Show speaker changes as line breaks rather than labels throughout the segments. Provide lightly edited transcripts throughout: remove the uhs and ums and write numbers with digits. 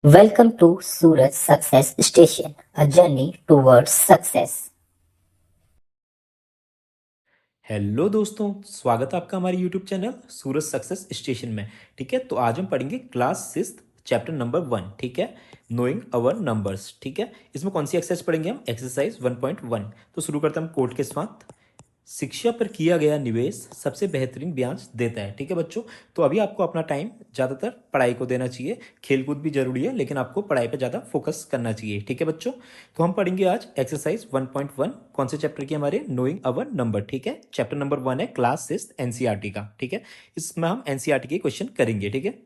Welcome to Suraj Success Station, a journey towards success.
Hello दोस्तों, स्वागत है आपका हमारे यूट्यूब चैनल सूरज सक्सेस स्टेशन में। ठीक है, तो आज हम पढ़ेंगे क्लास 6 चैप्टर नंबर 1। ठीक है, नोइंग अवर नंबर्स। ठीक है, इसमें कौन सी एक्सरसाइज पढ़ेंगे हम? एक्सरसाइज 1.1। तो शुरू करते हैं हम कोड के साथ। शिक्षा पर किया गया निवेश सबसे बेहतरीन ब्याज देता है। ठीक है बच्चों, तो अभी आपको अपना टाइम ज़्यादातर पढ़ाई को देना चाहिए। खेलकूद भी जरूरी है, लेकिन आपको पढ़ाई पर ज़्यादा फोकस करना चाहिए। ठीक है बच्चों, तो हम पढ़ेंगे आज एक्सरसाइज 1.1। कौन से चैप्टर की? हमारे नोइंग अवर नंबर। ठीक है, चैप्टर नंबर 1 है क्लास 6 एनसीईआरटी का। ठीक है, इसमें हम एनसीईआरटी के क्वेश्चन करेंगे। ठीक है,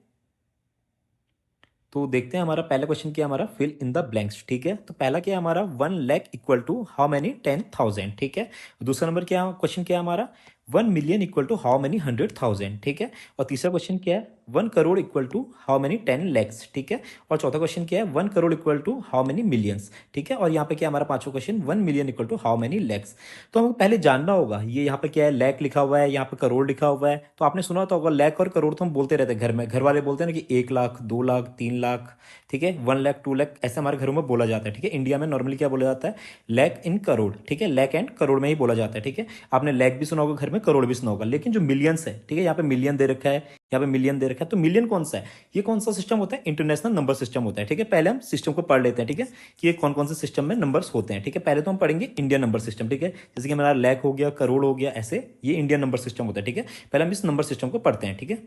तो देखते हैं हमारा पहला क्वेश्चन क्या है, हमारा फिल इन द ब्लैंक्स। ठीक है, तो पहला क्या है हमारा, 1 lakh equal to how many 10,000। ठीक है, दूसरा नंबर क्या क्वेश्चन क्या है हमारा, 1 million equal to how many 100,000। ठीक है, और तीसरा क्वेश्चन क्या है, 1 crore equal to how many 10 lakhs. ठीक है, और चौथा क्वेश्चन क्या है, 1 crore equal to how many millions. ठीक है, और यहाँ पे क्या है हमारा पांचवा question, 1 million equal to how many lakhs. तो हमको पहले जानना होगा, ये यहाँ पे क्या है, लैक लिखा हुआ है, यहाँ पे करोड़ लिखा हुआ है। तो आपने सुना तो होगा लैक और करोड़, तो हम बोलते रहते हैं घर में, घर वाले बोलते हैं ना कि 1 लाख, 2 लाख, 3 लाख। ठीक है, 1 लाख, 2 लाख, ऐसे हमारे घरों में बोला जाता है। ठीक है, इंडिया में नॉर्मली क्या बोला जाता है, लैक इन करोड़। ठीक है, लैक एंड करोड़ में ही बोला जाता है। ठीक है, आपने लैक भी सुना होगा घर में, करोड़ भी सुना होगा, लेकिन जो मिलियंस है, ठीक है, यहाँ पे मिलियन दे रखा है, यहाँ पे मिलियन दे रखा है, तो मिलियन कौन सा है? ये कौन सा सिस्टम होता है? इंटरनेशनल नंबर सिस्टम होता है। ठीक है, पहले हम सिस्टम को पढ़ लेते हैं। ठीक है, कि ये कौन कौन से सिस्टम में नंबर्स होते हैं। ठीक है, पहले तो हम पढ़ेंगे इंडियन नंबर सिस्टम। ठीक है, जैसे कि हमारा लैक हो गया, करोड़ हो गया, ऐसे ये इंडियन नंबर सिस्टम होता है। ठीक है, पहले हम इस नंबर सिस्टम को पढ़ते हैं। ठीक है,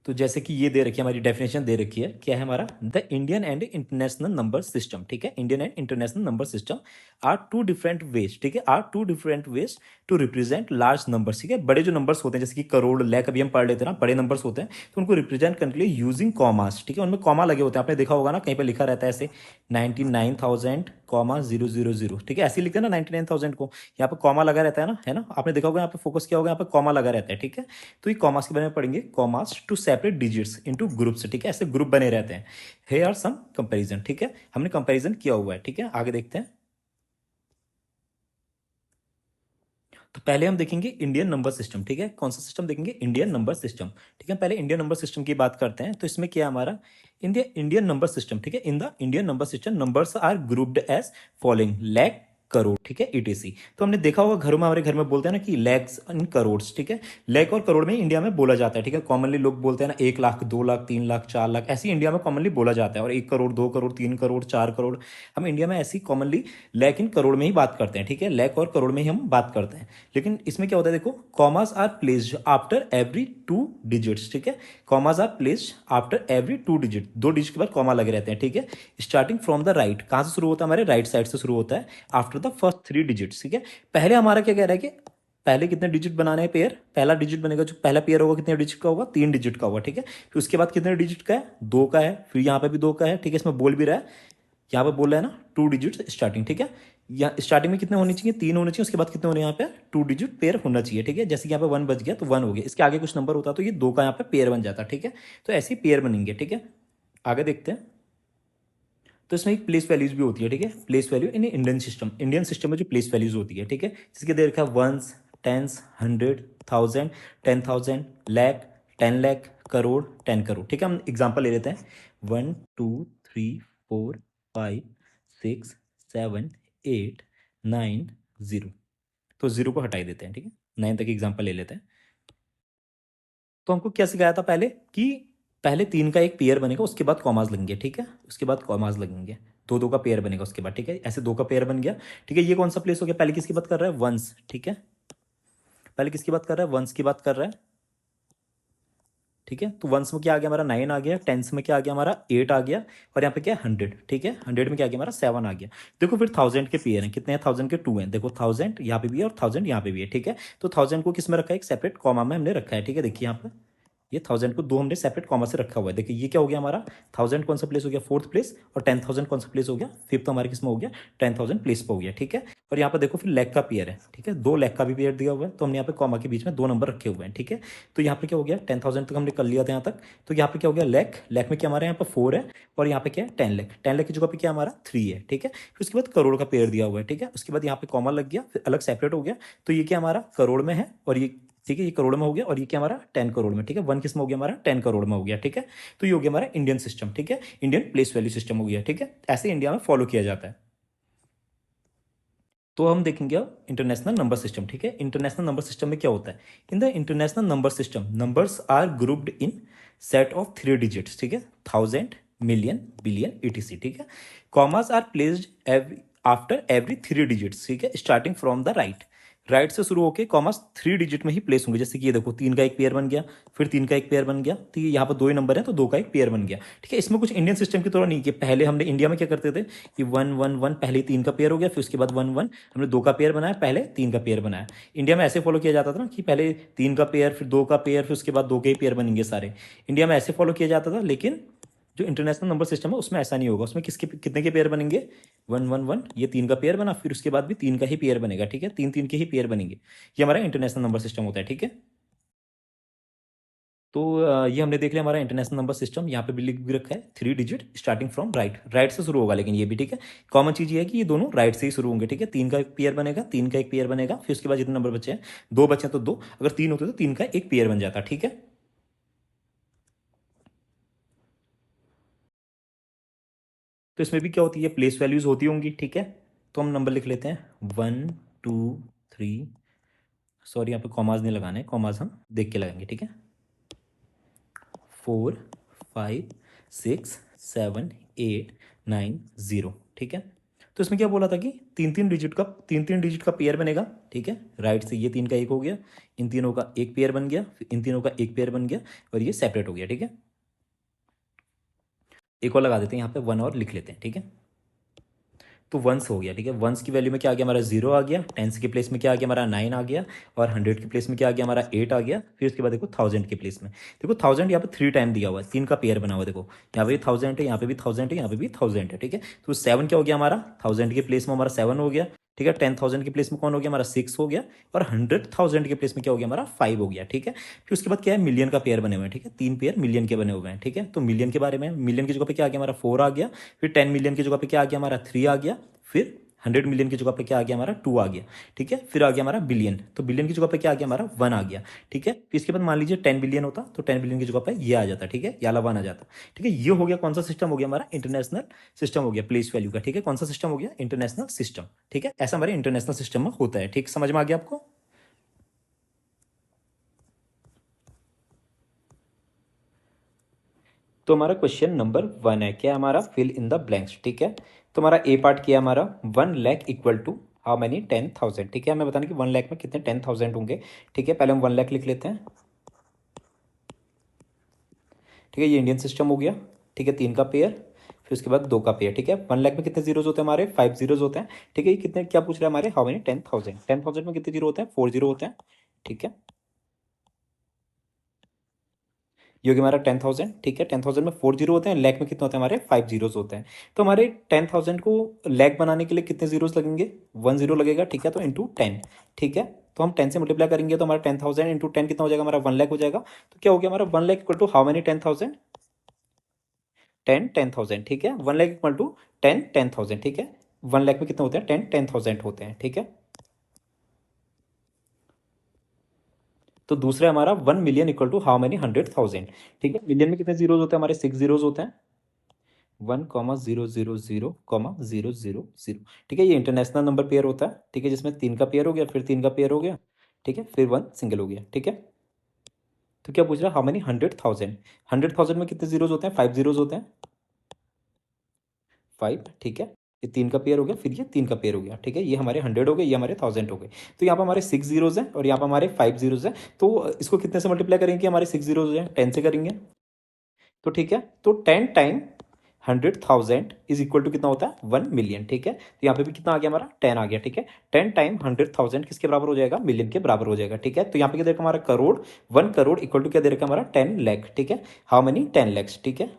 तो जैसे कि ये दे रखी है, हमारी डेफिनेशन दे रखी है, क्या है हमारा, the Indian and international number system. ठीक है, Indian and international number system are two different ways. ठीक है, are two different ways to represent large numbers. ठीक है, बड़े जो नंबर्स होते हैं, जैसे कि करोड़, लाख, अभी हम पढ़ लेते हैं ना, बड़े नंबर्स होते हैं, तो उनको रिप्रेजेंट करने के लिए यूजिंग कॉमास। ठीक है, उनमें कॉमा लगे होते हैं, आपने देखा होगा ना, कहीं पर लिखा रहता है ऐसे 99,000,000। ठीक है, ऐसे ही लिखते हैं ना 99,000 को, यहाँ पे कॉमा लगा रहता है ना, है ना, आपने देखा होगा, यहाँ पे फोकस किया होगा, यहाँ पे कॉमा लगा रहता है। ठीक है, तो ये कॉमास के बारे में पढ़ेंगे, commas to separate digits into groups. ठीक है, ऐसे ग्रुप बने रहते हैं। Here are some comparison. ठीक है, हमने कंपैरिजन किया हुआ है। ठीक है, आगे देखते हैं। तो पहले हम देखेंगे इंडियन नंबर सिस्टम। ठीक है, कौन सा सिस्टम देखेंगे? Indian number system. ठीक है, पहले इंडियन नंबर सिस्टम की बात करते हैं। तो इसमें क्या है हमारा, in the Indian number system. ठीक है, in the Indian number system numbers are grouped as following, lakh, crore. ठीक है, ईटीसी। तो हमने देखा होगा घरों में, हमारे घर में बोलते हैं ना कि लैक्स इन करोड़। ठीक है, लैख और करोड़ में इंडिया में बोला जाता है। ठीक है, कॉमनली लोग बोलते हैं ना 1 लाख, 2 लाख, 3 लाख, 4 लाख, ऐसे ही इंडिया में कॉमनली बोला जाता है। और 1 करोड़, 2 करोड़, 3 करोड़, 4 करोड़, हम इंडिया में ऐसी कॉमनली लैख इन करोड़ में ही बात करते हैं। ठीक है, लैख और करोड़ में ही हम बात करते हैं। लेकिन इसमें क्या होता है, देखो, commas are placed after every 2 digits. ठीक है, commas are placed after every 2 digit, 2 digit के बाद कॉमा लगे रहते हैं। ठीक है, स्टार्टिंग फ्रॉम द राइट, कहां से शुरू होता है, हमारे राइट साइड से शुरू होता है, आफ्टर द फर्स्ट 3 डिजिट्स। ठीक है, पहले हमारा क्या कह रहा है कि पहले कितने डिजिट बनाने हैं पेयर, पहला डिजिट बनेगा, जो पहला पेयर होगा कितने डिजिट का होगा, 3 डिजिट का होगा। ठीक है, फिर उसके बाद कितने डिजिट का है, 2 का है, फिर यहाँ पे भी 2 का है। ठीक है, इसमें बोल भी रहा है, यहाँ पे बोल रहा है ना 2 डिजिट स्टार्टिंग। ठीक है, यहाँ स्टार्टिंग में कितने होने चाहिए, 3 होने चाहिए, उसके बाद कितने होने यहाँ पे 2 डिजिट पेयर होना चाहिए। ठीक है, जैसे कि यहाँ पे 1 बच गया तो 1 हो गया, इसके आगे कुछ नंबर होता तो ये 2 का यहाँ पे पेयर बन जाता। ठीक है, तो ऐसे ही पेयर बनेंगे। ठीक है, आगे देखते हैं। तो इसमें एक प्लेस वैल्यूज भी होती है। ठीक है, place value in Indian system, Indian system में जो प्लेस वैल्यूज होती है। ठीक है, जिसके दे रखा है वंस, टेंस, 100,000, 10,000, लैख, 10 लाख, करोड़, 10 करोड़। ठीक है, हम एग्जाम्पल ले लेते हैं, 1 2 3 4 5 6 7 8 9 0। तो जीरो को हटाई देते हैं। ठीक है, 9 तक एग्जाम्पल ले लेते हैं। तो हमको क्या सिखाया था पहले, कि पहले 3 का एक पेयर बनेगा, उसके बाद कॉमास लगेंगे। ठीक है, उसके बाद कॉमास लगेंगे, 2 2 का पेयर बनेगा उसके बाद। ठीक है, ऐसे 2 का पेयर बन गया। ठीक है, ये कौन सा प्लेस हो गया, पहले किसकी बात कर रहा है, वंस। ठीक है, पहले किसकी बात कर रहा है, वंस की बात कर रहा है। ठीक है, तो वंस में क्या आ गया हमारा, 9 आ गया, टेंस में क्या आ गया हमारा, 8 आ गया, और यहाँ पे क्या है, 100। ठीक है, 100 में क्या आ गया हमारा, 7 आ गया। देखो फिर 1000 के पेयर हैं, कितने हैं, 1000 के 2 हैं, देखो 1000 यहाँ पे भी है और 1000 यहाँ पे भी है। ठीक है, तो 1000 को किस में रखा है, एक सेपरेट कॉमा में हमने रखा है। ठीक है, देखिए यहाँ पे ये 1000 को 2 हमने सेपरेट कॉमा से रखा हुआ है। देखिए ये क्या हो गया हमारा, 1000 कौन सा प्लेस हो गया, फोर्थ प्लेस, और 10,000 कौन सा प्लेस हो गया, फिफ्थ। तो हमारे किसमें हो गया, 10,000 प्लेस पे हो गया। ठीक है, और यहाँ पे देखो फिर लैख का पेयर है। ठीक है, 2 लाख का भी पेयर दिया हुआ है, तो हमने यहाँ पे कॉमा के बीच में 2 नंबर रखे हुए हैं। ठीक है, तो यहाँ पे क्या हो गया, 10,000 तक हमने कर लिया था यहाँ तक। तो यहाँ पे क्या हो गया, लैख, लैख में क्या हमारे यहाँ पे 4 है, और यहाँ पे क्या है, 10 लाख, 10 लाख की जगह पे क्या हमारा 3 है। ठीक है, फिर उसके बाद करोड़ का पेयर दिया हुआ है। ठीक है, उसके बाद यहाँ पे कॉमा लग गया, फिर अलग सेपरेट हो गया, तो ये क्या हमारा करोड़ में है, और ये ठीक है, ये करोड़ में हो गया और ये क्या हमारा 10 करोड़ में, ठीक है। 1 किस में हो गया हमारा 10 करोड़ में हो गया, ठीक है। तो ये हो गया हमारा इंडियन सिस्टम, ठीक है, इंडियन प्लेस वैल्यू सिस्टम हो गया, ठीक है। ऐसे इंडिया में फॉलो किया जाता है। तो हम देखेंगे अब इंटरनेशनल नंबर सिस्टम, ठीक है। इंटरनेशनल नंबर सिस्टम में क्या होता है? In the international number system numbers are grouped in set of 3 digits, ठीक है, 1000, मिलियन, बिलियन, etc, ठीक है। Commas are placed after every 3 digits, ठीक है, स्टार्टिंग फ्रॉम द राइट से शुरू होकर कॉमास 3 डिजिट में ही प्लेस होंगे। जैसे कि ये देखो 3 का एक पेयर बन गया, फिर 3 का एक पेयर बन गया, ठीक है। यहाँ पर 2 ही नंबर है तो 2 का एक पेयर बन गया, ठीक है। इसमें कुछ इंडियन सिस्टम की तरह नहीं कि पहले हमने इंडिया में क्या करते थे कि 1 1 1 पहले 3 का पेयर हो गया, फिर उसके बाद 1 1 हमने 2 का पेयर बनाया, पहले 3 का पेयर बनाया। इंडिया में ऐसे फॉलो किया जाता था ना कि पहले 3 का पेयर, फिर 2 का पेयर, फिर उसके बाद 2 के ही पेयर बनेंगे सारे। इंडिया में ऐसे फॉलो किया जाता था, लेकिन जो इंटरनेशनल नंबर सिस्टम है उसमें ऐसा नहीं होगा। उसमें किसके कितने के पेयर बनेंगे? 1 1 1, ये 3 का पेयर बना, फिर उसके बाद भी 3 का ही पेयर बनेगा, ठीक है। 3 3 के ही पेयर बनेंगे। ये हमारा इंटरनेशनल नंबर सिस्टम होता है, ठीक है। तो ये हमने देख लिया हमारा इंटरनेशनल नंबर सिस्टम। यहाँ पे भी लिख भी रखा है 3 डिजिट स्टार्टिंग फ्रॉम राइट से शुरू होगा, लेकिन ये भी ठीक है। कॉमन चीज ये है कि ये दोनों राइट से ही शुरू होंगे, ठीक है। 3 का एक पेयर बनेगा, 3 का एक पेयर बनेगा, फिर उसके बाद जितने नंबर बचे हैं, 2 बचे हैं तो 2, अगर 3 होते तो 3 का एक पेयर बन जाता, ठीक है। तो इसमें भी क्या होती है? प्लेस वैल्यूज होती होंगी, ठीक है। तो हम नंबर लिख लेते हैं 1 2 3, सॉरी यहाँ पे कॉमाज नहीं लगाने, कॉमाज हम देख के लगाएंगे, ठीक है। 4 5 6 7 8 9 0, ठीक है। तो इसमें क्या बोला था कि 3 3 डिजिट का पेयर बनेगा, ठीक है। राइट से ये 3 का एक हो गया, इन तीनों का एक पेयर बन गया, फिर इन तीनों का एक पेयर बन गया, और ये सेपरेट हो गया, ठीक है। एक और लगा देते हैं यहाँ पे, 1 और लिख लेते हैं, ठीक है। तो वंस हो गया, ठीक है। वंस की वैल्यू में क्या आ गया हमारा? 0 आ गया। टेंस के प्लेस में क्या आ गया हमारा? 9 आ गया। और 100 के प्लेस में क्या आ गया हमारा? 8 आ गया। फिर उसके बाद देखो 1000 के प्लेस में, देखो 1000 यहाँ पे 3 टाइम दिया हुआ है, 3 का पेयर बना हुआ है। देखो यहाँ पे भी 1000 है, यहाँ पे भी 1000 है, यहाँ पे भी 1000 है, ठीक है। तो 7 क्या हो गया हमारा? 1000 के प्लेस में हमारा 7 हो गया, ठीक है। 10,000 के प्लेस में कौन हो गया हमारा? 6 हो गया। और 100,000 के प्लेस में क्या हो गया हमारा? 5 हो गया, ठीक है। फिर उसके बाद क्या है? मिलियन का पेयर बने हुए हैं, ठीक है। 3 पेयर मिलियन के बने हुए हैं, ठीक है। तो मिलियन के बारे में, मिलियन की जगह पे क्या आ गया हमारा? 4 आ गया। फिर 10 मिलियन की जगह पे क्या आ गया हमारा? 3 आ गया। फिर 100 मिलियन की जगह पे क्या आ गया हमारा? 2 आ गया, ठीक है। फिर आ गया हमारा बिलियन, तो बिलियन की जगह पे क्या आ गया हमारा? 1 आ गया, ठीक है। फिर इसके बाद मान लीजिए 10 बिलियन होता तो 10 बिलियन की जगह पे ये आ जाता, ठीक है, याला 1 आ जाता, ठीक है। ये हो गया कौन सा सिस्टम हो गया हमारा? इंटरनेशनल सिस्टम हो गया प्लेस वैल्यू का, ठीक है। कौन सा सिस्टम हो गया? इंटरनेशनल सिस्टम, ठीक है। ऐसा हमारे इंटरनेशनल सिस्टम में होता है, ठीक, समझ में आ गया आपको? तो हमारा क्वेश्चन नंबर 1 है, क्या हमारा? फिल इन द ब्लैंक्स, ठीक है। तो हमारा ए पार्ट किया हमारा 1 lakh equal to how many? 10,000, ठीक है। हमें बताना कि 1 लाख में कितने 10,000 होंगे, ठीक है। पहले हम 1 लाख लिख लेते हैं, ठीक है। ये इंडियन सिस्टम हो गया, ठीक है। 3 का पेयर, फिर उसके बाद 2 का पेयर, ठीक है। 1 लाख में कितने जीरोज होते हैं हमारे? 5 जीरोज होते हैं, ठीक है। ये कितने, क्या पूछ रहे हैं हमारे? How many? 10,000। 10,000 में कितने जीरो होते हैं? 4 जीरो होते हैं, ठीक है। ये हो गया हमारा 10,000, ठीक है। 10,000 में 4 जीरो होते हैं, लैख में कितने होते हैं हमारे? 5 जीरोज होते हैं। तो हमारे 10,000 को लैख बनाने के लिए कितने जीरोज लगेंगे? 1 जीरो लगेगा, ठीक है। तो इंटू 10, ठीक है। तो हम 10 से मल्टीप्लाई करेंगे तो हमारा 10,000 इंटू 10 कितना हो जाएगा हमारा? 1 लाख हो जाएगा। तो क्या हो गया हमारा? 1 lakh equal to how many 10,000? 10,000, ठीक है। 1 लाख इक्वल टू 10,000, ठीक है। 1 लाख में कितने होते हैं? 10,000 होते हैं, ठीक है। तो दूसरा हमारा 1 million equal to how many? 100,000, ठीक है। मिलियन में कितने जीरोज होते हैं हमारे? 6 जीरोज होते हैं। 1,000,000, ठीक है। ये इंटरनेशनल नंबर पेयर होता है, ठीक है, जिसमें 3 का पेयर हो गया, फिर 3 का पेयर हो गया, ठीक है, फिर 1 सिंगल हो गया, ठीक है। तो क्या पूछ रहा है? How many? 100,000। 100,000 में कितने जीरोज होते हैं? 5 जीरोज होते हैं, 5, ठीक है। ये 3 का पेयर हो गया, फिर ये 3 का पेयर हो गया, ठीक है। ये हमारे 100 हो गए, ये हमारे 1000 हो गए। तो यहाँ पर हमारे 6 जीरोज हैं और यहाँ पर हमारे 5 जीरोज हैं। तो इसको कितने से मल्टीप्लाई करेंगे कि हमारे 6 जीरोज हैं? 10 से करेंगे, तो ठीक है। तो 10 टाइम 100,000 इज इक्वल टू कितना होता है? 1 मिलियन, ठीक है। तो यहाँ पे भी कितना आ गया हमारा? 10 आ गया, ठीक है। 10 टाइम 100,000 किसके बराबर हो जाएगा? मिलियन के बराबर हो जाएगा, ठीक है। तो यहाँ पे क्या दे रखा हमारा? करोड़। 1 करोड़ इक्वल टू क्या दे रखा हमारा? 10 लाख, ठीक है। How many? 10 लैक्स, ठीक है।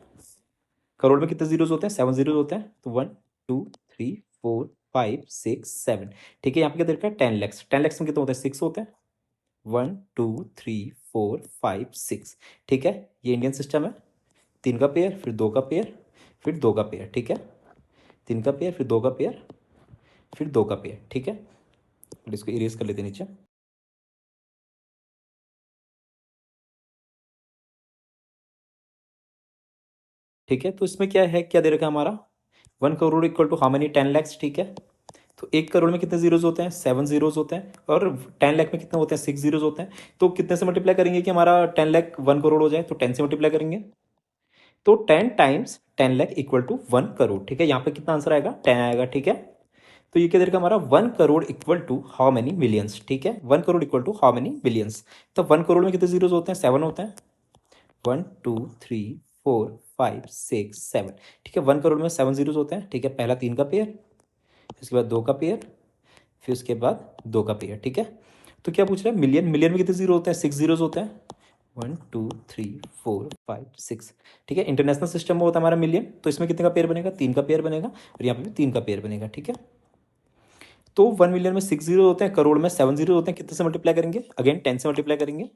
करोड़ में कितने जीरोज होते हैं? 7 जीरोज होते हैं। तो 1 2 3 4 5 6 7, ठीक है। यहाँ पे क्या दे रखा है? 10 लैक्स। 10 लैक्स में कितने होते हैं? 6 होते हैं। 1 2 3 4 5 6, ठीक है। ये इंडियन सिस्टम है। 3 का पेयर, फिर 2 का पेयर, फिर 2 का पेयर, ठीक है। 3 का पेयर, फिर 2 का पेयर, फिर 2 का पेयर, ठीक है। और इसको इरेज कर लेते हैं नीचे। ठीक है। तो इसमें क्या है, क्या दे रखा है हमारा 1 crore equal to how many 10 lakhs, ठीक है। तो 1 करोड़ में कितने जीरोज होते हैं, 7 जीरोज होते हैं, और 10 लाख में कितने होते हैं, 6 जीरोज होते हैं। तो कितने से मल्टीप्लाई करेंगे कि हमारा 10 लाख 1 करोड़ हो जाए, तो 10 से मल्टीप्लाई करेंगे। तो 10 times 10 lakh equal to 1 crore, ठीक है। यहाँ पे कितना आंसर आएगा, 10 आएगा, ठीक है। तो ये क्या दे रखा है हमारा 1 crore equal to how many millions, ठीक है। 1 crore equal to how many millions. तो 1 करोड़ में कितने जीरोज होते हैं, 7 होते हैं। 1 2 3 4 5 6 7, ठीक है। 1 करोड़ में 7 जीरोज होते हैं, ठीक है। पहला 3 का पेयर, उसके बाद 2 का पेयर, फिर उसके बाद 2 का पेयर, ठीक है। तो क्या पूछ रहा है, मिलियन, मिलियन में कितने जीरो होते हैं, 6 जीरोज होते हैं। 1 2 3 4 5 6, ठीक है। इंटरनेशनल सिस्टम में होता है हमारा मिलियन, तो इसमें कितने का पेयर बनेगा, 3 का पेयर बनेगा, और यहाँ पे भी 3 का पेयर बनेगा, ठीक है। तो 1 मिलियन में 6 जीरो होते हैं, करोड़ में 7 जीरो होते हैं, कितने से मल्टीप्लाई करेंगे, अगेन 10 से मल्टीप्लाई करेंगे।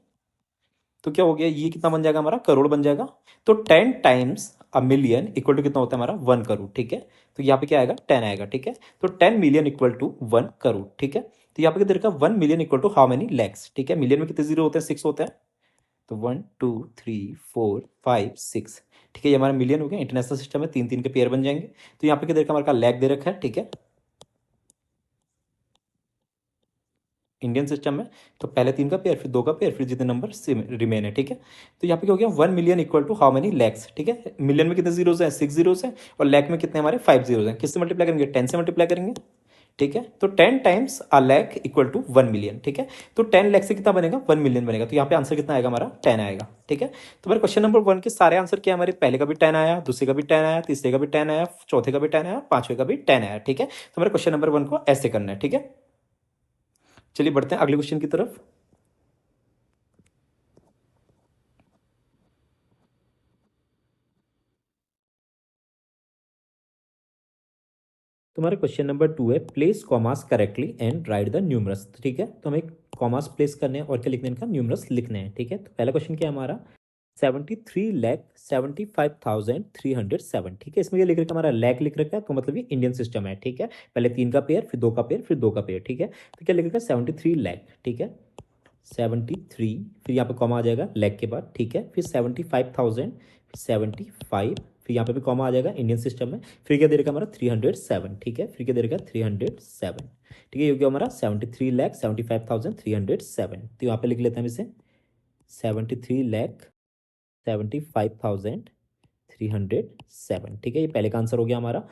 तो क्या हो गया, ये कितना बन जाएगा हमारा, करोड़ बन जाएगा। तो 10 times a million equal to कितना होता है हमारा, 1 करोड़, ठीक है। तो यहाँ पे क्या आएगा, 10 आएगा, ठीक है। तो 10 मिलियन इक्वल टू 1 करोड़, ठीक है। तो यहाँ पे क्या दे रखा है, 1 million equal to how many lakhs, ठीक है। मिलियन में कितने जीरो होते हैं, 6 होते हैं। तो 1 2 3 4 5 6, ठीक है। ये हमारा मिलियन हो गया। इंटरनेशनल सिस्टम में 3 3 के पेयर बन जाएंगे। तो यहाँ पे क्या दे रखा है, हमारे लैख दे रखा है, ठीक है। इंडियन सिस्टम में तो पहले 3 का पेयर, फिर 2 का पेयर, फिर जितने नंबर रिमेन है, ठीक है। तो यहाँ पे क्या हो गया, 1 million equal to how many lakhs, ठीक है। मिलियन में कितने जीरोस हैं, 6 जीरोस हैं, और लैख में कितने हमारे 5 जीरोस हैं। किससे मल्टीप्लाई करेंगे, 10 से मल्टीप्लाई करेंगे, ठीक है। तो 10 times a lakh equal to 1 million, ठीक है। तो 10 लाख से कितना बनेगा, 1 मिलियन बनेगा। तो यहाँ पे आंसर कितना आएगा हमारा, 10 आएगा, ठीक है। तो हमारे क्वेश्चन नंबर 1 के सारे आंसर क्या है, हमारे पहले का भी 10 आया, दूसरे का भी 10 आया, तीसरे का भी 10 आया, चौथे का भी 10 आया, पांचवे का भी 10 आया, ठीक है। तो हमारे क्वेश्चन नंबर 1 को ऐसे करना है, ठीक है। चलिए बढ़ते हैं अगले क्वेश्चन की तरफ। तुम्हारा क्वेश्चन नंबर 2 है, place commas correctly and write the numerous, ठीक है। तो हमें कॉमास प्लेस करने हैं और क्या लिखने हैं, इनका न्यूमरस लिखने हैं, ठीक है। तो पहला क्वेश्चन क्या है हमारा, 73,75,307, ठीक है। इसमें ये लिख रखा है हमारा लैख लिख रखा है, तो मतलब ये इंडियन सिस्टम है, ठीक है। पहले 3 का पेयर, फिर 2 का पेयर, फिर 2 का पेयर, ठीक है। तो क्या लिख रखा है, 73 लाख, ठीक है। 73, फिर यहाँ पे कॉमा आ जाएगा लैख के बाद, ठीक है। फिर 75,000, फिर 75, फिर यहाँ पे भी कॉमा आ जाएगा इंडियन सिस्टम में। फिर क्या दे रखा हमारा 307, ठीक है। फिर क्या दे रखा 307, ठीक है। ये हो गया हमारा 73,75,307। तो यहाँ पे लिख लेते हैं हम इसे 73,75,307, ठीक है। ये पहले का आंसर हो गया हमारा।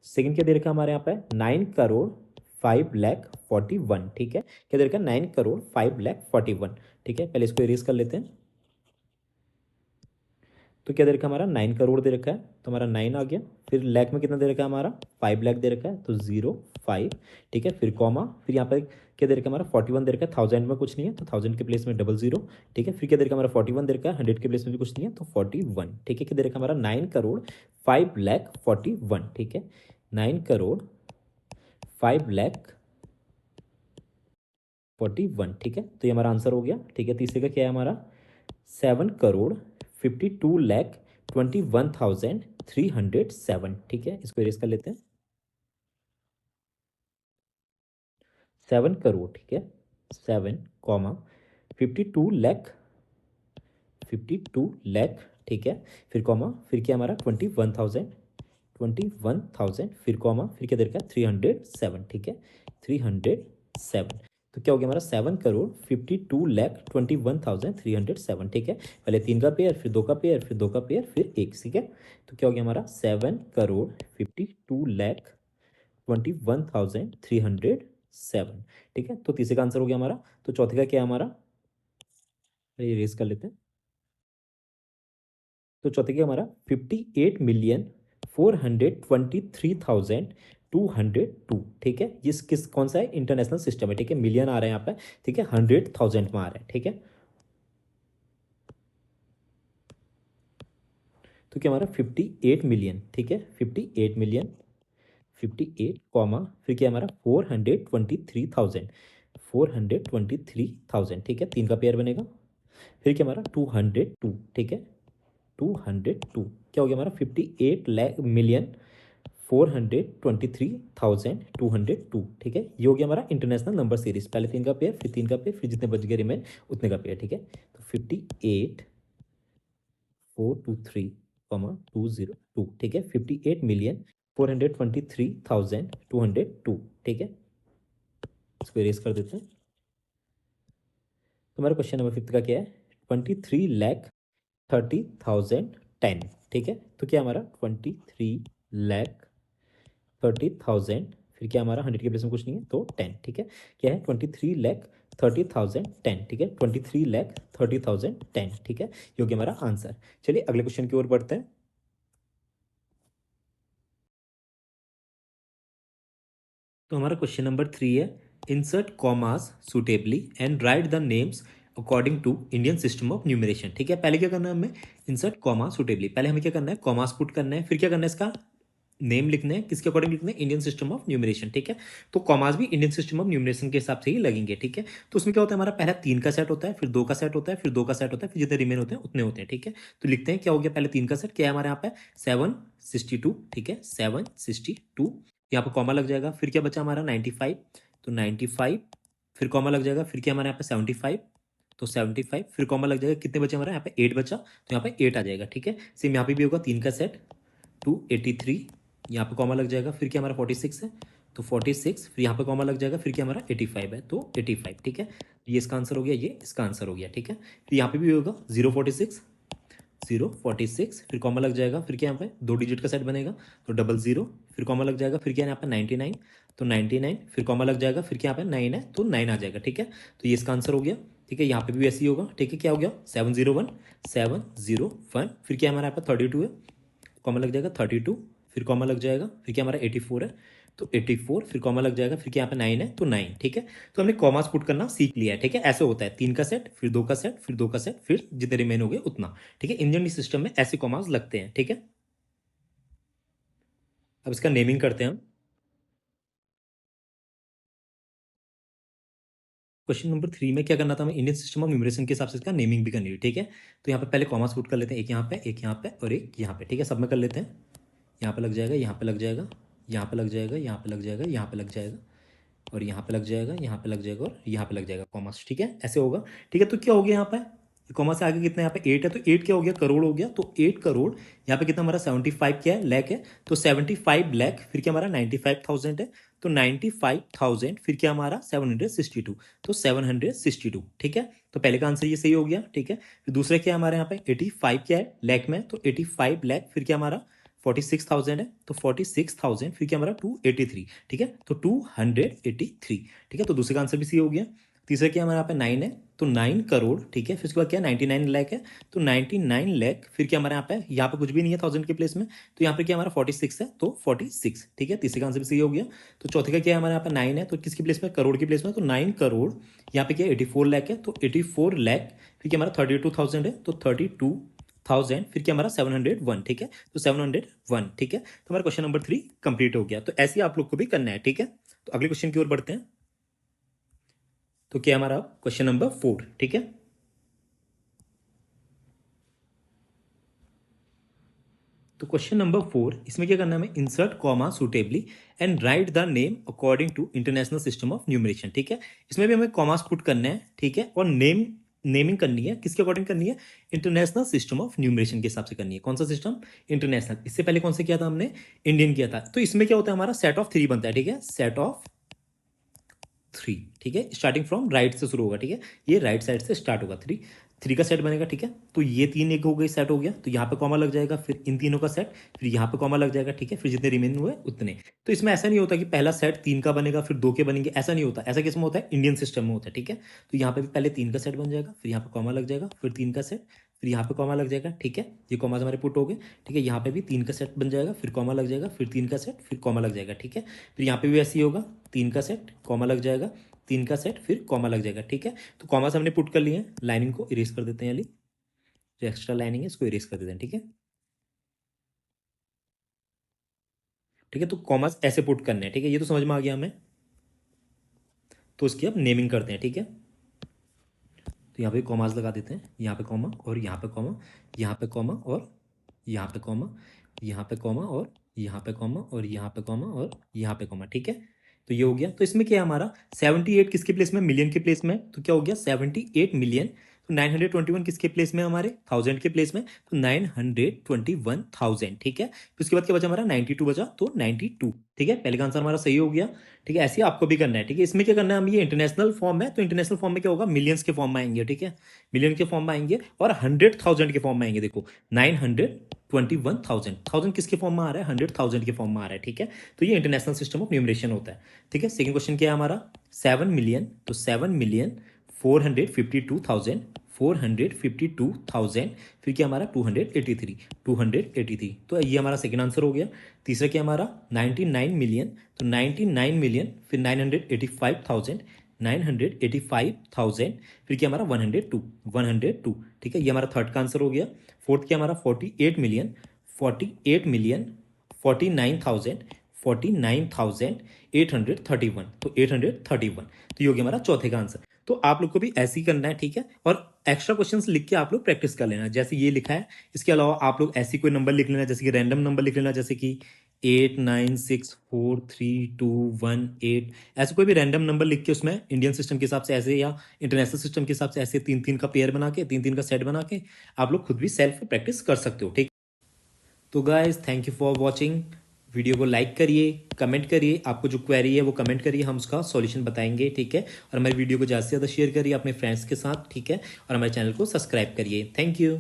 सेकंड क्या दे रखा है हमारे यहाँ पे, 9,05,41,, ठीक है। क्या दे रखा है, 9,05,41, ठीक है। पहले इसको इरेज कर लेते हैं। तो क्या दे रखा है हमारा, 9 करोड़ दे रखा है, तो हमारा 9 आ गया। फिर लैख में कितना दे रखा है हमारा, 5 लाख दे रखा है, तो 0 5, ठीक है। फिर कॉमा, फिर यहाँ पर क्या दे रखा है हमारा, 41 दे रखा है, 1000 में कुछ नहीं है, तो 1000 के प्लेस में 00, ठीक है। फिर क्या दे रखा है हमारा, 41 दे रखा है, 100 के प्लेस में भी कुछ नहीं है, तो 41, ठीक है। क्या दे रखा है हमारा, 9,05,41, ठीक है। 9,05,41, ठीक है। तो ये हमारा आंसर हो गया, ठीक है। तीसरे का क्या है हमारा, 7,52,21,307, ठीक है। इसको इरेज कर लेते हैं। 7 करोड़, ठीक है। 7, 52 लाख, ठीक है। फिर कॉमा, फिर क्या हमारा 21,000, फिर कॉमा, फिर क्या दे रखा है 307, ठीक है। 307, तो क्या हो गया हमारा, 7,52,21,307, ठीक है। पहले 3 का पेयर, फिर 2 का पेयर, फिर 2 का पेयर, फिर 1, ठीक है। तो क्या हो गया हमारा, 7,52,21,307, ठीक है। तो तीसरे का आंसर हो गया हमारा। तो चौथे का क्या है हमारा, ये रेस कर लेते हैं। तो चौथे का हमारा 58,423,202, ठीक है। ये किस कौन सा है, इंटरनेशनल सिस्टम है, ठीक है। मिलियन आ रहा है यहाँ पे, ठीक है। 100,000 में आ रहा है, ठीक है। तो क्या हमारा 58 मिलियन, ठीक है। 58 मिलियन, 58 कॉमा, फिर क्या हमारा 423,000, ठीक है। 3 का पेयर बनेगा। फिर क्या हमारा 202, ठीक है। 202, क्या हो गया हमारा, 58,423,202, ठीक है। ये हो गया हमारा इंटरनेशनल नंबर सीरीज। पहले 3 का पेयर, फिर 3 का पेयर, फिर जितने बच गए रिमेन उतने का पेयर, ठीक है। तो 58,423 202, ठीक है, 58,423,202, ठीक है। इसको इरेज कर देते हैं। तुम्हारा क्वेश्चन नंबर 5 का क्या है? 23,30,10, ठीक है। तो क्या हमारा 23,30,30,000, फिर क्या हमारा 100 के प्लेस में कुछ नहीं है तो 10, ठीक है। क्या है? 23,30,10, ठीक है। 23,30,30,10, ठीक है। ये हो गया हमारा आंसर। चलिए अगले क्वेश्चन की ओर बढ़ते हैं। तो हमारा क्वेश्चन नंबर 3 है, insert commas suitably and write the names according to Indian system of numeration, ठीक है। पहले क्या करना है हमें? इंसर्ट कॉमा सुटेबली, पहले हमें क्या करना है? कॉमास पुट करना है, फिर क्या करना है? इसका नेम लिखना है, किसके अकॉर्डिंग लिखना है? इंडियन सिस्टम ऑफ न्यूमरेशन, ठीक है। तो कॉमास भी इंडियन सिस्टम ऑफ न्यूमरेशन के हिसाब से ही लगेंगे, ठीक है। तो उसमें क्या होता है? हमारा पहला 3 का सेट होता है, फिर 2 का सेट होता है, फिर 2 का सेट होता है, फिर जितने रिमेन होते हैं उतने होते हैं, ठीक है। तो लिखते हैं क्या हो गया? पहले 3 का सेट क्या है हमारे यहाँ पे? 762, ठीक है, 762। यहाँ पर कॉमा लग जाएगा, फिर क्या बचा हमारा? 95, तो 95, फिर कॉमा लग जाएगा, फिर क्या हमारे यहाँ पे? 75, तो 75, फिर कॉमा लग जाएगा, कितने बचे हमारे यहाँ पे? 8 बचा, तो यहाँ पे 8 आ जाएगा, ठीक है। सेम यहाँ पे भी होगा 3 का सेट, 283, यहाँ पे कॉमा लग जाएगा, फिर क्या हमारा 46 है, तो 46, फिर यहाँ पे कॉमा लग जाएगा, फिर क्या हमारा 85 है, तो 85, ठीक है। ये इसका आंसर हो गया, ये इसका आंसर हो गया, ठीक है। फिर यहाँ पे भी होगा 046, 046, फिर कॉमा लग जाएगा, फिर क्या यहाँ पे 2 डिजिट का सेट बनेगा, तो 00, फिर कॉमा लग जाएगा, फिर क्या यहाँ पे 99, तो 99, फिर कॉमा लग जाएगा, फिर क्या यहाँ पे 9 है, तो 9 आ जाएगा, ठीक है। तो ये इसका आंसर हो गया, ठीक है। यहाँ पे भी ऐसे ही होगा, ठीक है। क्या हो गया? 701, 701, फिर क्या हमारा यहाँ पे 32 है, कॉमा लग जाएगा 32, फिर कॉमा लग जाएगा, फिर क्या हमारा 84 है, तो 84, फिर कॉमा लग जाएगा, फिर क्या यहाँ पे 9 है, तो 9, ठीक है। तो हमने कॉमास पुट करना सीख लिया है, ठीक है। ऐसे होता है 3 का सेट, फिर 2 का सेट, फिर 2 का सेट, फिर जितने रिमेन हो गए उतना, ठीक है। इंडियन सिस्टम में ऐसे कॉमास लगते हैं, ठीक है। अब इसका नेमिंग करते हैं हम। क्वेश्चन नंबर 3 में क्या करना था हमें? इंडियन सिस्टम ऑफ न्यूमरेशन के हिसाब से इसका नेमिंग भी करनी है, ठीक है। तो यहाँ पे पहले कॉमास पुट कर लेते हैं, एक यहाँ पे, एक यहाँ पे और एक यहाँ पे, ठीक है। सब में कर लेते हैं। यहाँ पे लग जाएगा, यहाँ पे लग जाएगा, यहाँ पे लग जाएगा, यहाँ पे लग जाएगा, यहाँ पे लग जाएगा, और यहाँ पे लग जाएगा, यहाँ पे लग जाएगा, और यहाँ पे लग जाएगा कॉमर्स, ठीक है। ऐसे होगा, ठीक है। तो क्या हो गया यहाँ पे? कॉमर्स से आगे कितना? यहाँ पे 8 है, तो 8 क्या हो गया? करोड़ हो गया, तो 8 करोड़। यहाँ पे कितना हमारा? 75 क्या है? लैख है, तो 75 लैख, फिर क्या हमारा? 95,000 है, तो 95,000, फिर क्या हमारा? 762, तो 762, ठीक है। तो पहले का आंसर ये सही हो गया, ठीक है। फिर दूसरे क्या है हमारे यहाँ पे? 85 क्या है? लैख में, तो 85 लैख, फिर क्या हमारा? 46,000 है, तो 46,000, फिर क्या हमारा? 283, ठीक है। तो 283, ठीक है। तो दूसरे का आंसर भी सी हो गया। तीसरा क्या हमारे यहाँ पे? 9 है, तो 9 करोड़, ठीक है। फिर उसके बाद क्या? 99 लाख है, तो 99 लाख, फिर क्या हमारे यहाँ पे? यहाँ पे कुछ भी नहीं है थाउजेंड के प्लेस में, तो यहाँ पे क्या हमारा? 46 है, तो 46, ठीक है। तीसरे का आंसर भी सही हो गया। तो चौथे का क्या है हमारे यहाँ पे? 9 है, तो किसकी प्लेस में? करोड़ की प्लेस में, तो 9 करोड़। यहाँ पे क्या? 84 लाख है, तो 84 लाख, फिर क्या हमारा? 32,000 है, तो 32,000, फिर क्या हमारा? 701, ठीक है। तो 701, ठीक है। तो हमारा क्वेश्चन नंबर 3 कंप्लीट हो गया। तो ऐसे ही आप लोग को भी करना है, ठीक है। तो अगले क्वेश्चन की ओर बढ़ते हैं। तो क्या हमारा क्वेश्चन नंबर 4, ठीक है। तो क्वेश्चन नंबर 4, इसमें क्या करना है हमें? Insert comma suitably and write the name according to international system of numeration, ठीक है। इसमें भी हमें कॉमास पुट करना है, ठीक है। और नेमिंग करनी है, किसके अकॉर्डिंग करनी है? इंटरनेशनल सिस्टम ऑफ न्यूमरेशन के हिसाब से करनी है। कौन सा सिस्टम? इंटरनेशनल। इससे पहले कौन सा किया था हमने? इंडियन किया था। तो इसमें क्या होता है? हमारा सेट ऑफ 3 बनता है, ठीक है। सेट ऑफ 3, ठीक है। स्टार्टिंग फ्रॉम राइट से शुरू होगा, ठीक है। ये राइट साइड से स्टार्ट होगा, 3 3 का सेट बनेगा, ठीक है। तो ये 3 एक हो गई, सेट हो गया, तो यहाँ पे कॉमा लग जाएगा, फिर इन तीनों का सेट, फिर यहाँ पे कॉमा लग जाएगा, ठीक है। फिर जितने रिमेन हुए उतने। तो इसमें ऐसा नहीं होता कि पहला सेट 3 का बनेगा फिर 2 के बनेंगे, ऐसा नहीं होता। ऐसा किसमें होता है? इंडियन सिस्टम में होता है, ठीक है। तो यहाँ पे भी पहले 3 का सेट बन जाएगा, फिर यहाँ पे कॉमा लग जाएगा, फिर 3 का सेट, फिर यहाँ पे कॉमा लग जाएगा, ठीक है। ये कॉमा हमारे पुट हो गए, ठीक है। यहाँ पे भी 3 का सेट बन जाएगा, फिर कॉमा लग जाएगा, फिर 3 का सेट, फिर कॉमा लग जाएगा, ठीक है। फिर यहाँ पे भी ऐसे ही होगा, 3 का सेट, कॉमा लग जाएगा, 3 का सेट, फिर कॉमा लग जाएगा, ठीक है। तो कॉमा से हमने पुट कर लिए हैं, लाइनिंग को इरेज कर देते हैं, यानी जो एक्स्ट्रा लाइनिंग है इसको इरेज कर देते हैं, ठीक है। ठीक है, तो कॉमास ऐसे पुट करने हैं, ठीक है। ये तो समझ में आ गया हमें। तो इसकी अब नेमिंग करते हैं, ठीक है। तो यहाँ पे कॉमास लगा देते हैं, यहाँ पे कॉमा और यहाँ पे कॉमा, यहाँ पे कॉमा और यहाँ पे कॉमा, यहाँ पे कॉमा और यहाँ पे कॉमा और यहाँ पे कॉमा और यहाँ पे कॉमा, ठीक है। तो ये हो गया। तो इसमें क्या है हमारा? 78 किसके प्लेस में? मिलियन के प्लेस में। तो क्या हो गया? 78 मिलियन, तो 921 किसके प्लेस में हमारे 1000 के प्लेस में, तो 921,000, ठीक है। फिर उसके बाद क्या बचा हमारा 92 बचा, तो 92, ठीक है। पहले का आंसर हमारा सही हो गया, ठीक है। ऐसे ही आपको भी करना है, ठीक है। इसमें क्या करना है, हम ये इंटरनेशनल फॉर्म है, तो इंटरनेशनल फॉर्म में क्या होगा, मिलियंस के फॉर्म में आएंगे, ठीक है। मिलियन के फॉर्म में आएंगे और 100,000 के फॉर्म में आएंगे। देखो 921,000, 1000 किसके फॉर्म में आ रहा है, 100,000 के फॉर्म में आ रहा है, ठीक है। तो ये इंटरनेशनल सिस्टम ऑफ न्यूमरेशन होता है, ठीक है। सेकंड क्वेश्चन क्या है हमारा, 7 मिलियन, तो 7,452,000, 452,000, फिर क्या हमारा 283, तो ये हमारा सेकंड आंसर हो गया। तीसरा क्या हमारा 99 मिलियन, तो 99 मिलियन, फिर 985,000, 985,000, फिर क्या हमारा 102, ठीक है। ये हमारा थर्ड का आंसर हो गया। फोर्थ क्या हमारा 48 मिलियन, 48 मिलियन, 49,000, 49,831, तो 831, तो ये हो गया हमारा चौथे का आंसर। तो आप लोग को भी ऐसे ही करना है, ठीक है। और एक्स्ट्रा क्वेश्चंस लिख के आप लोग प्रैक्टिस कर लेना, जैसे ये लिखा है। इसके अलावा आप लोग ऐसी कोई नंबर लिख लेना, जैसे कि रैंडम नंबर लिख लेना, जैसे कि 89643218, ऐसे कोई भी रैंडम नंबर लिख के उसमें इंडियन सिस्टम के हिसाब से ऐसे या इंटरनेशनल सिस्टम के हिसाब से ऐसे 3-3 का पेयर बना के, 3-3 का सेट बना के आप लोग खुद भी सेल्फ प्रैक्टिस कर सकते हो, ठीक। तो guys thank you for watching. Video को लाइक करिए, कमेंट करिए, आपको जो क्वेरी है वो कमेंट करिए, हम उसका सॉल्यूशन बताएंगे, ठीक है। और हमारी वीडियो को ज़्यादा से ज़्यादा शेयर करिए अपने फ्रेंड्स के साथ, ठीक है। और हमारे चैनल को सब्सक्राइब करिए। Thank you.